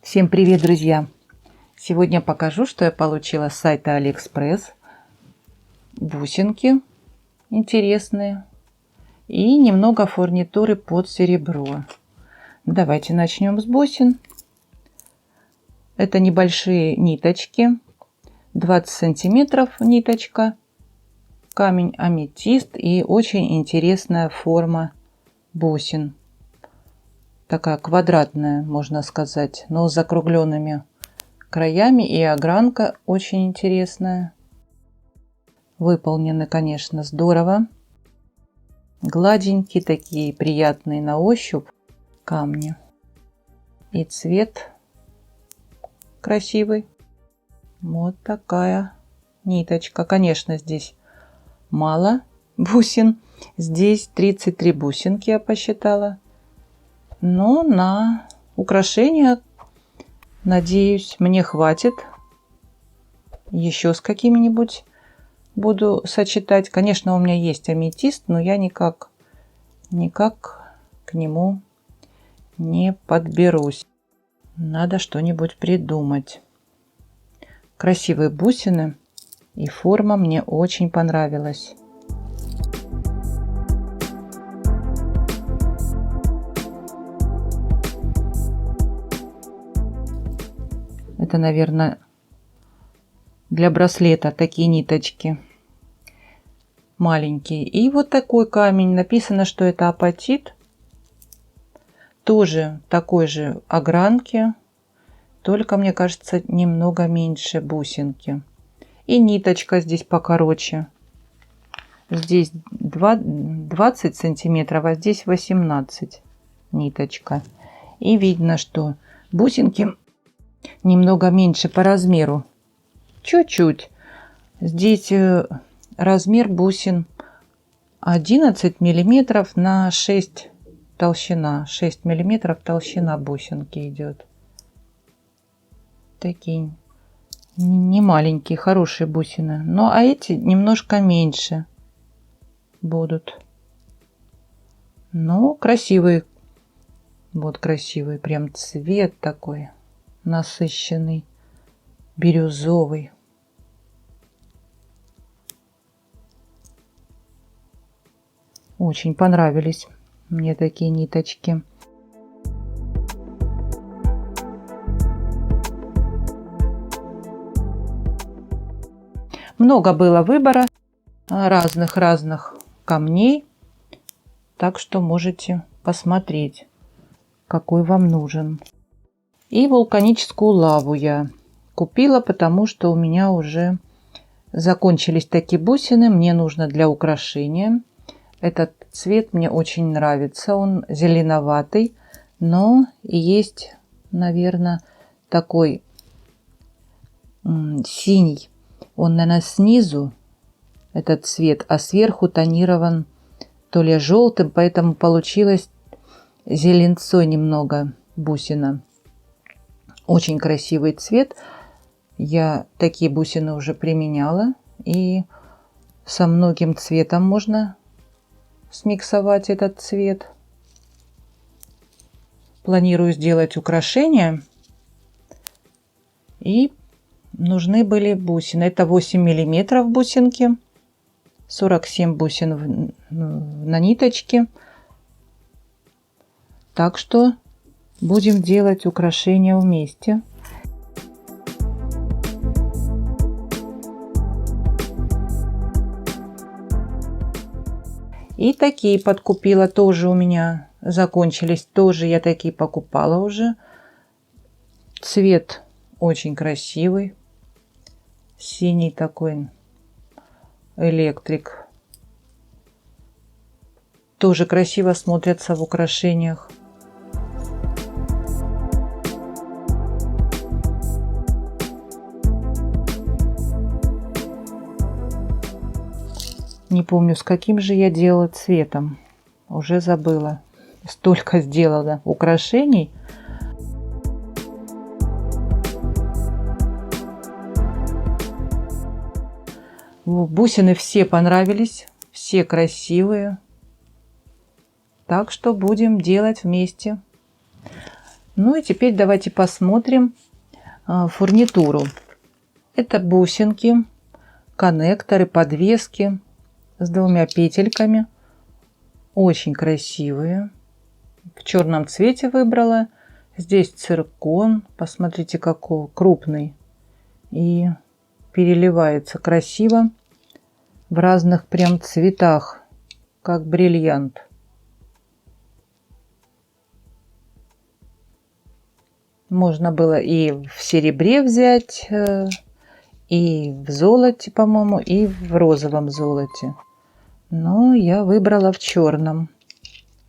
Всем привет, друзья! Сегодня покажу, что я получила с сайта Алиэкспресс. Бусинки интересные и немного фурнитуры под серебро. Давайте начнем с бусин. Это небольшие ниточки, 20 сантиметров ниточка, камень аметист и очень интересная форма бусин. Такая квадратная, можно сказать, но с закругленными краями, и огранка очень интересная. Выполнены, конечно, здорово. Гладенькие такие, приятные на ощупь камни. И цвет красивый. Вот такая ниточка. Конечно, здесь мало бусин. Здесь 33 бусинки я посчитала. Но на украшения, надеюсь, мне хватит. Еще с какими-нибудь буду сочетать. Конечно, у меня есть аметист, но я никак к нему не подберусь. Надо что-нибудь придумать. Красивые бусины, и форма мне очень понравилась. Это, наверное, для браслета такие ниточки маленькие. И вот такой камень. Написано, что это апатит. Тоже такой же огранки. Только, мне кажется, немного меньше бусинки. И ниточка здесь покороче. Здесь 20 сантиметров, а здесь 18 ниточка. И видно, что бусинки немного меньше по размеру. Чуть-чуть. Здесь размер бусин 11 миллиметров на 6 толщина. 6 миллиметров толщина бусинки идет. Такие не маленькие, хорошие бусины. Ну, а эти немножко меньше будут. Но красивые. Вот красивый прям цвет такой. Насыщенный, бирюзовый. Очень понравились мне такие ниточки. Много было выбора разных камней, так что можете посмотреть, какой вам нужен. И вулканическую лаву я купила, потому что у меня уже закончились такие бусины. Мне нужно для украшения. Этот цвет мне очень нравится. Он зеленоватый, но есть, наверное, такой синий. Он, наверное, снизу этот цвет, а сверху тонирован то ли желтым, поэтому получилось зеленцой немного бусина. Очень красивый цвет. Я такие бусины уже применяла. И со многим цветом можно смиксовать этот цвет. Планирую сделать украшения. И нужны были бусины. Это 8 миллиметров бусинки. 47 бусин на ниточке. Так что будем делать украшения вместе. И такие подкупила, тоже у меня закончились. Тоже я такие покупала уже. Цвет очень красивый. Синий такой электрик. Тоже красиво смотрятся в украшениях. Не помню, с каким же я делала цветом. Уже забыла. Столько сделала украшений. Бусины все понравились. Все красивые. Так что будем делать вместе. Ну и теперь давайте посмотрим фурнитуру. Это бусинки, коннекторы, подвески с двумя петельками. Очень красивые. В черном цвете выбрала. Здесь циркон. Посмотрите, какой крупный. И переливается красиво. В разных прям цветах. Как бриллиант. Можно было и в серебре взять, и в золоте, по-моему, и в розовом золоте. Но я выбрала в черном.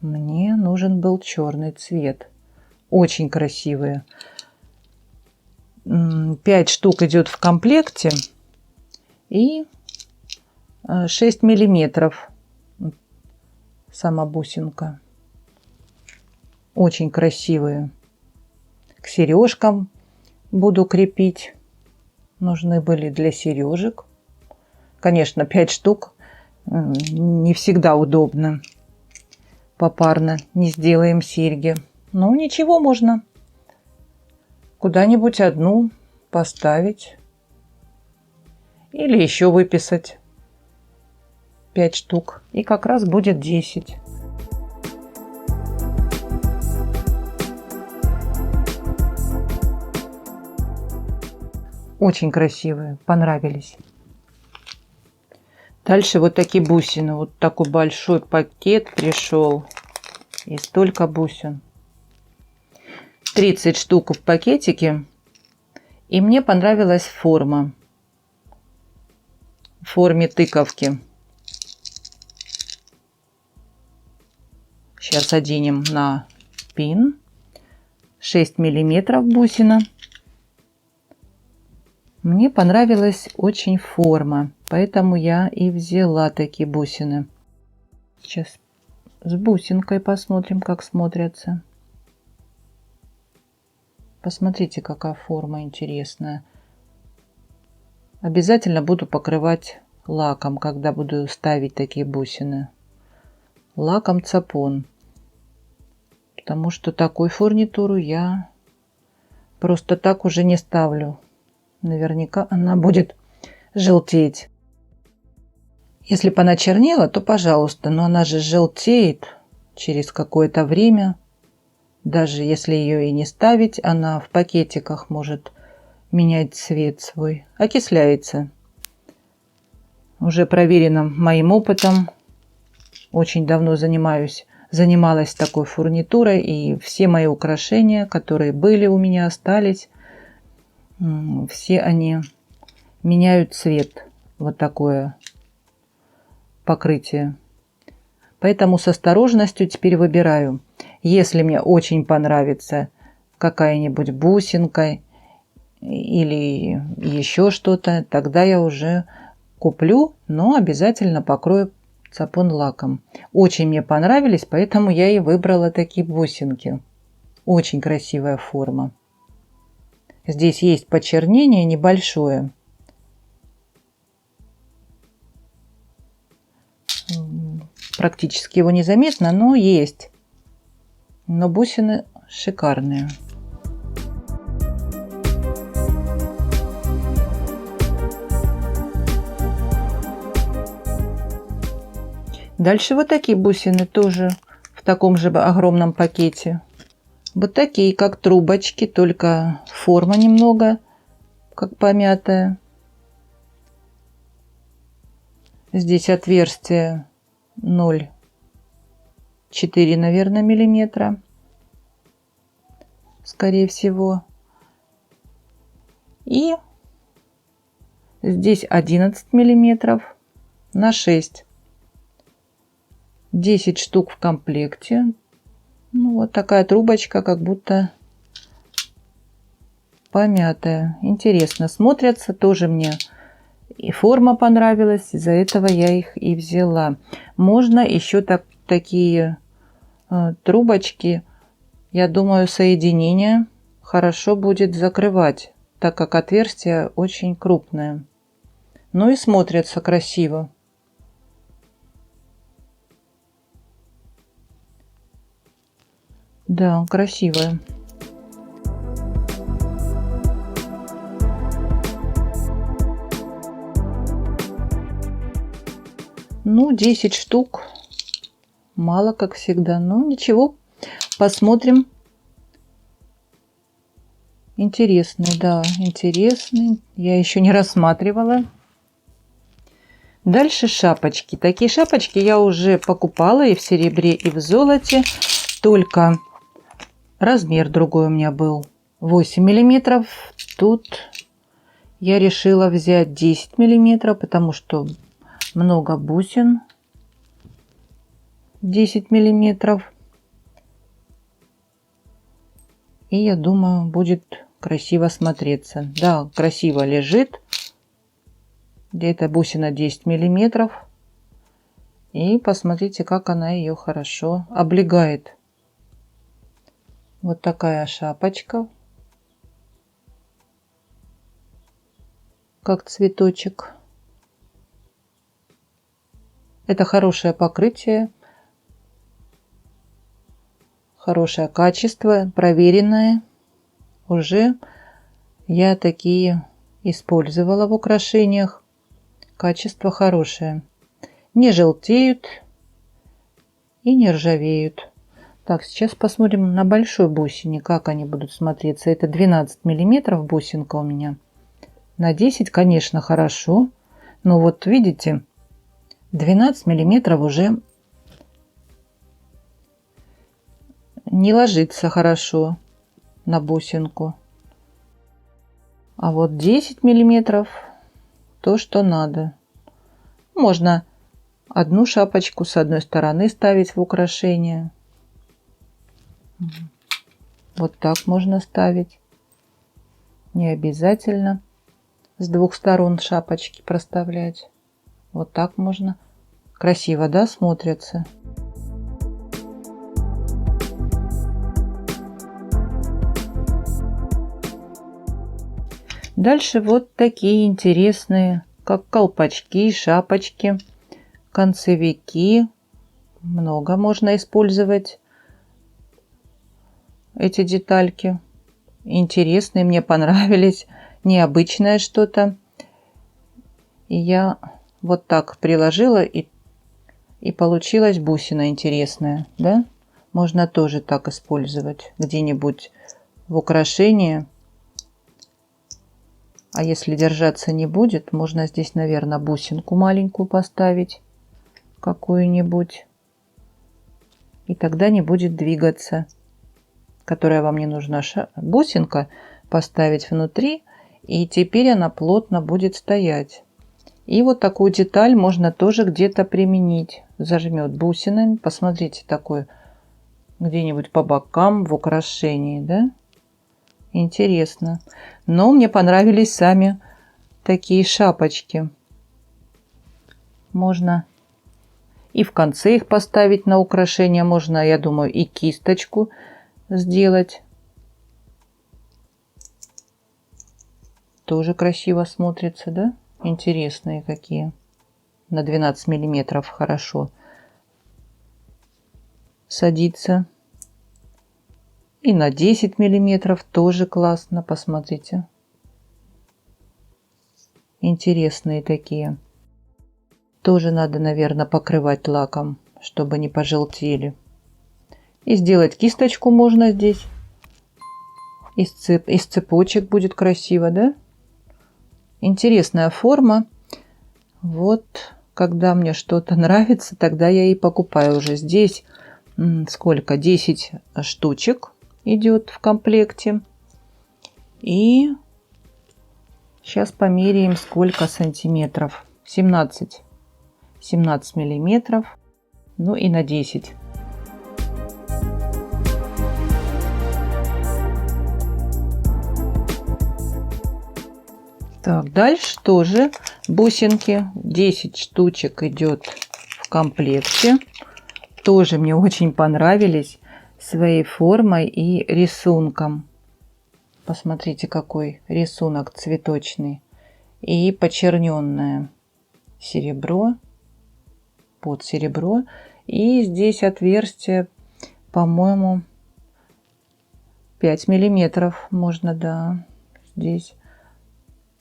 Мне нужен был черный цвет. Очень красивые. 5 штук идет в комплекте. И 6 миллиметров сама бусинка. Очень красивые. К сережкам буду крепить. Нужны были для сережек. Конечно, 5 штук не всегда удобно. Попарно не сделаем серьги. Но ничего, можно куда-нибудь одну поставить. Или еще выписать 5 штук. И как раз будет 10. Очень красивые, понравились. Дальше вот такие бусины. Вот такой большой пакет пришел. И столько бусин. 30 штук в пакетике. И мне понравилась форма. В форме тыковки. Сейчас оденем на пин. 6 миллиметров бусина. Мне понравилась очень форма, поэтому я и взяла такие бусины. Сейчас с бусинкой посмотрим, как смотрятся. Посмотрите, какая форма интересная. Обязательно буду покрывать лаком, когда буду ставить такие бусины. Лаком цапон. Потому что такую фурнитуру я просто так уже не ставлю. Наверняка она будет желтеть. Если бы она чернела, то пожалуйста. Но она же желтеет через какое-то время. Даже если ее и не ставить, она в пакетиках может менять цвет свой. Окисляется. Уже проверено моим опытом. Очень давно занималась такой фурнитурой. И все мои украшения, которые были у меня, остались. Все они меняют цвет. Вот такое покрытие. Поэтому с осторожностью теперь выбираю. Если мне очень понравится какая-нибудь бусинка или еще что-то, тогда я уже куплю, но обязательно покрою цапон лаком. Очень мне понравились, поэтому я и выбрала такие бусинки. Очень красивая форма. Здесь есть почернение небольшое. Практически его незаметно, но есть. Но бусины шикарные. Дальше вот такие бусины тоже в таком же огромном пакете. Вот такие, как трубочки, только форма немного как помятая. Здесь отверстие 0,4, наверное, миллиметра. Скорее всего. И здесь 11 миллиметров на 6. 10 штук в комплекте. Ну, вот такая трубочка, как будто помятая. Интересно смотрятся. Тоже мне и форма понравилась. Из-за этого я их и взяла. Можно еще такие трубочки. Я думаю, соединение хорошо будет закрывать, так как отверстие очень крупное. Ну и смотрятся красиво. Да, красивая. Ну, 10 штук. Мало, как всегда. Но ничего. Посмотрим. Интересный, да, интересный. Я еще не рассматривала. Дальше шапочки. Такие шапочки я уже покупала и в серебре, и в золоте. Только размер другой у меня был. 8 миллиметров. Тут я решила взять 10 миллиметров, потому что много бусин. 10 миллиметров. И я думаю, будет красиво смотреться. Да, красиво лежит. Где-то бусина 10 миллиметров. И посмотрите, как она ее хорошо облегает. Вот такая шапочка. Как цветочек. Это хорошее покрытие. Хорошее качество, проверенное. Уже я такие использовала в украшениях. Качество хорошее. Не желтеют и не ржавеют. Так, сейчас посмотрим на большой бусине, как они будут смотреться. Это 12 миллиметров бусинка у меня. На 10, конечно, хорошо. Но вот видите, 12 миллиметров уже не ложится хорошо на бусинку. А вот 10 миллиметров то, что надо. Можно одну шапочку с одной стороны ставить в украшение. Вот так можно ставить. Не обязательно с двух сторон шапочки проставлять. Вот так можно. Красиво, да, смотрятся? Дальше вот такие интересные, как колпачки, шапочки, концевики. Много можно использовать эти детальки. Интересные, мне понравились. Необычное что-то. И я вот так приложила, и получилась бусина интересная, да? Можно тоже так использовать где-нибудь в украшении. А если держаться не будет, можно здесь, наверное, бусинку маленькую поставить. Какую-нибудь. И тогда не будет двигаться. Которая вам не нужна. Бусинка поставить внутри. И теперь она плотно будет стоять. И вот такую деталь можно тоже где-то применить. Зажмет бусинами. Посмотрите, такой где-нибудь по бокам в украшении, да? Интересно. Но мне понравились сами такие шапочки. Можно и в конце их поставить на украшение. Можно, я думаю, и кисточку сделать. Тоже красиво смотрится, да? Интересные какие. На 12 миллиметров хорошо садится. И на 10 миллиметров тоже классно. Посмотрите. Интересные такие. Тоже надо, наверное, покрывать лаком, чтобы не пожелтели. И сделать кисточку можно здесь. Из цепочек будет красиво, да? Интересная форма. Вот, когда мне что-то нравится, тогда я и покупаю уже. Здесь сколько? 10 штучек идет в комплекте. И сейчас померяем, сколько сантиметров. 17 миллиметров. Ну и на 10. Так, дальше тоже бусинки. 10 штучек идет в комплекте. Тоже мне очень понравились своей формой и рисунком. Посмотрите, какой рисунок цветочный. И почерненное серебро. Под серебро. И здесь отверстие, по-моему, 5 миллиметров можно, да. Здесь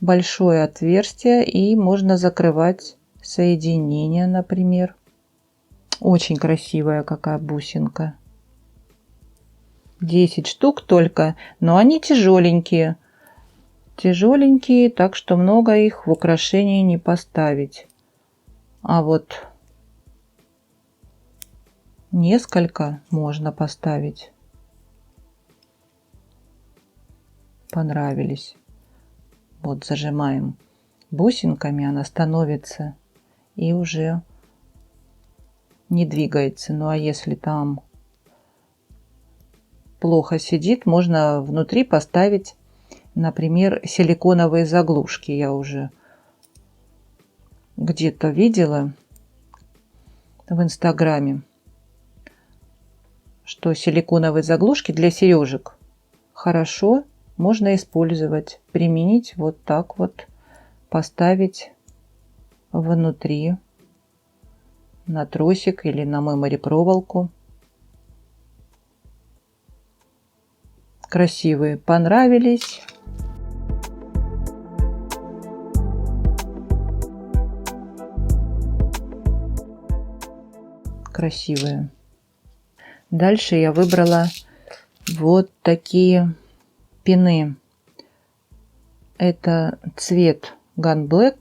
большое отверстие, и можно закрывать соединения, например. Очень красивая какая бусинка. 10 штук только, но они тяжеленькие. Тяжеленькие, так что много их в украшении не поставить. А вот несколько можно поставить. Понравились. Вот зажимаем бусинками, она становится и уже не двигается. Ну а если там плохо сидит, можно внутри поставить, например, силиконовые заглушки. Я уже где-то видела в Инстаграме, что силиконовые заглушки для сережек хорошо можно использовать, применить вот так вот, поставить внутри на тросик или на мемори проволоку. Красивые, понравились. Красивые. Дальше я выбрала вот такие пины. Это цвет Gun Black.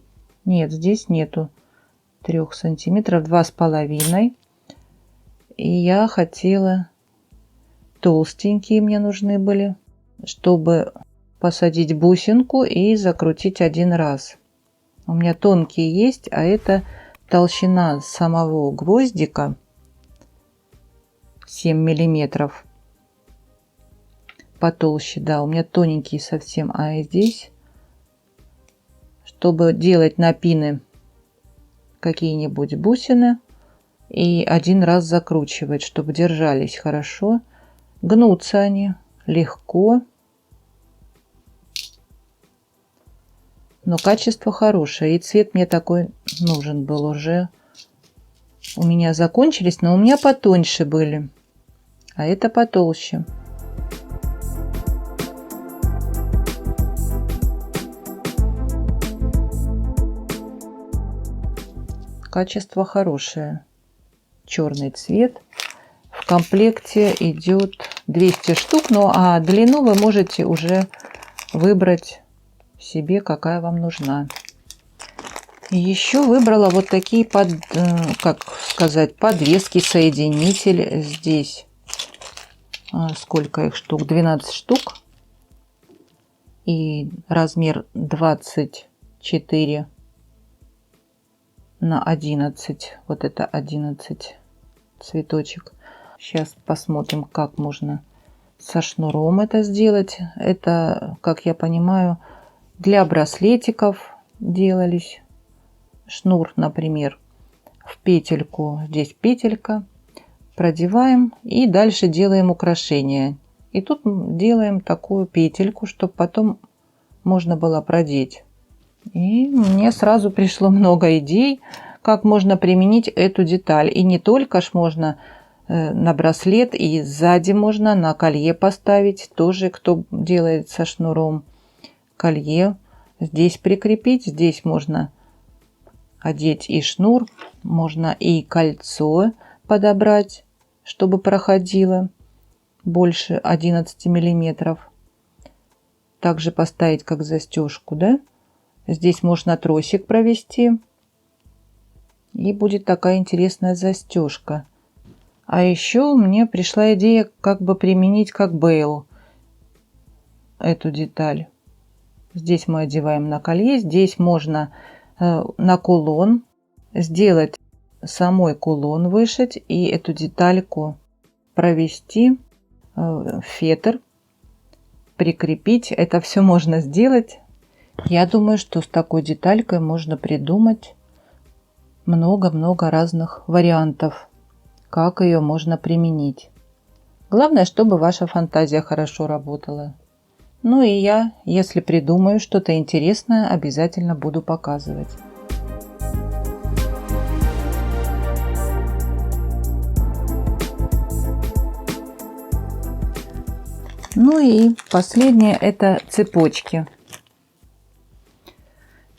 Нет, здесь нету 3 сантиметров, 2,5. И я хотела толстенькие, мне нужны были, чтобы посадить бусинку и закрутить один раз. У меня тонкие есть, а это толщина самого гвоздика 7 миллиметров. Потолще, да, у меня тоненькие совсем, а здесь, чтобы делать на пины какие-нибудь бусины и один раз закручивать, чтобы держались хорошо. Гнутся они легко, но качество хорошее, и цвет мне такой нужен был уже. У меня закончились, но у меня потоньше были, а это потолще. Качество хорошее. Черный цвет. В комплекте идет 200 штук. Ну а длину вы можете уже выбрать себе, какая вам нужна. Еще выбрала вот такие, как сказать, подвески, соединитель. Здесь сколько их штук? 12 штук. И размер 24 на 11. Вот это 11 цветочек. Сейчас посмотрим, как можно со шнуром это сделать. Это, как я понимаю, для браслетиков делались. Шнур, например, в петельку. Здесь петелька. Продеваем и дальше делаем украшение. И тут делаем такую петельку, чтобы потом можно было продеть. И мне сразу пришло много идей, как можно применить эту деталь. И не только ж можно на браслет, и сзади можно на колье поставить. Тоже, кто делает со шнуром, колье здесь прикрепить. Здесь можно одеть и шнур, можно и кольцо подобрать, чтобы проходило больше 11 миллиметров. Также поставить как застежку, да? Здесь можно тросик провести. И будет такая интересная застежка. А еще мне пришла идея, как бы применить как бейл эту деталь. Здесь мы одеваем на колье. Здесь можно на кулон сделать самой кулон, вышить и эту детальку провести в фетр, прикрепить. Это все можно сделать. Я думаю, что с такой деталькой можно придумать много-много разных вариантов, как ее можно применить. Главное, чтобы ваша фантазия хорошо работала. Ну и я, если придумаю что-то интересное, обязательно буду показывать. Ну и последнее — это цепочки.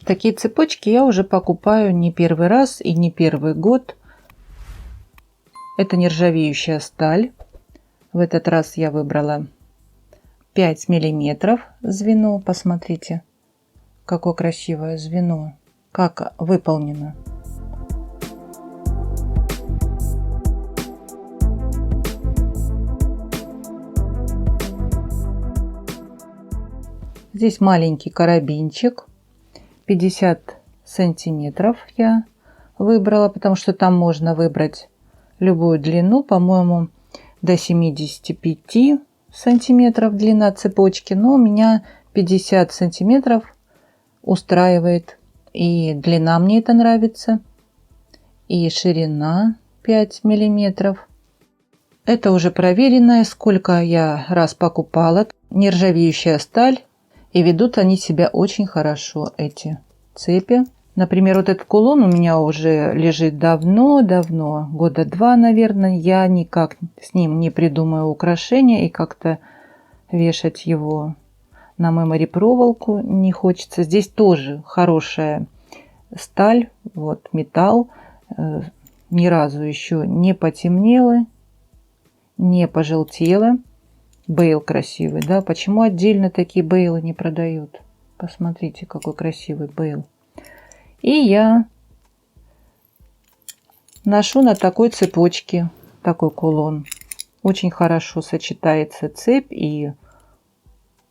Такие цепочки я уже покупаю не первый раз и не первый год. Это нержавеющая сталь. В этот раз я выбрала 5 миллиметров звено. Посмотрите, какое красивое звено, как выполнено. Здесь маленький карабинчик, 50 сантиметров я выбрала, потому что там можно выбрать любую длину, по-моему, до 75 сантиметров длина цепочки, но у меня 50 сантиметров устраивает. И длина мне это нравится, и ширина 5 миллиметров. Это уже проверенная, сколько я раз покупала, нержавеющая сталь. И ведут они себя очень хорошо, эти цепи. Например, вот этот кулон у меня уже лежит давно-давно, года 2, наверное. Я никак с ним не придумаю украшения, и как-то вешать его на мемори проволоку не хочется. Здесь тоже хорошая сталь, вот металл. Ни разу еще не потемнела, не пожелтела. Бейл красивый, да? Почему отдельно такие бейлы не продают? Посмотрите, какой красивый бейл. И я ношу на такой цепочке такой кулон. Очень хорошо сочетается цепь и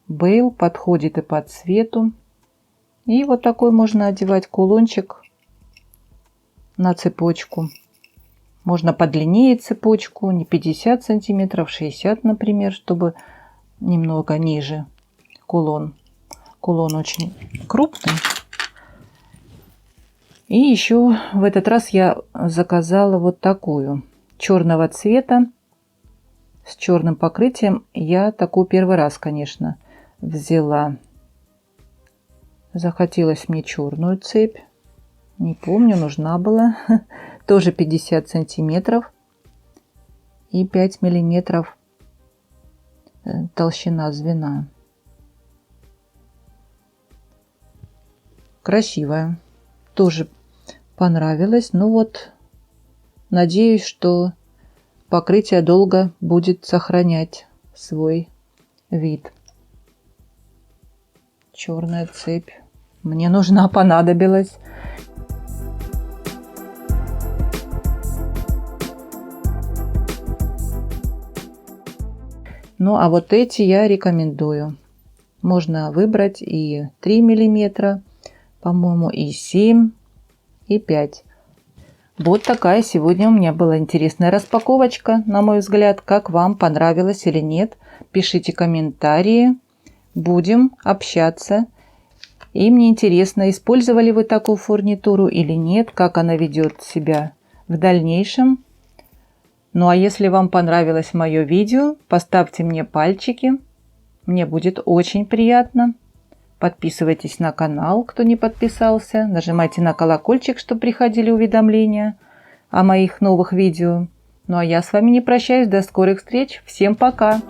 бейл, подходит и по цвету. И вот такой можно одевать кулончик на цепочку. Можно подлиннее цепочку, не 50 сантиметров, 60, например, чтобы немного ниже кулон. Кулон очень крупный. И еще в этот раз я заказала вот такую черного цвета с черным покрытием. Я такую первый раз, конечно, взяла. Захотелось мне черную цепь. Не помню, нужна была. Тоже 50 сантиметров и 5 миллиметров толщина звена. Красивая. Тоже понравилось. Ну вот, надеюсь, что покрытие долго будет сохранять свой вид. Черная цепь. Мне нужна, понадобилась. Ну, а вот эти я рекомендую. Можно выбрать и 3 миллиметра, по-моему, и 7, и 5. Вот такая сегодня у меня была интересная распаковочка, на мой взгляд. Как вам, понравилось или нет? Пишите комментарии. Будем общаться. И мне интересно, использовали вы такую фурнитуру или нет, как она ведет себя в дальнейшем. Ну а если вам понравилось мое видео, поставьте мне пальчики. Мне будет очень приятно. Подписывайтесь на канал, кто не подписался. Нажимайте на колокольчик, чтобы приходили уведомления о моих новых видео. Ну а я с вами не прощаюсь. До скорых встреч. Всем пока!